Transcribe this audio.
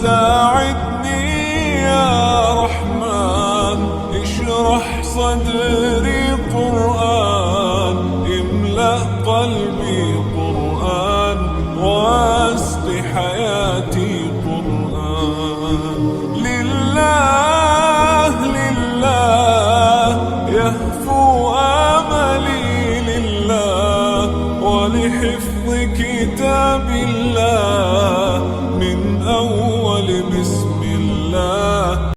ساعدني يا رحمن، اشرح صدري قرآن، املأ قلبي قرآن، واسق حياتي قرآن. لله لله يهفو آملي، لله ولحفظ كتاب الله من أول بسم الله.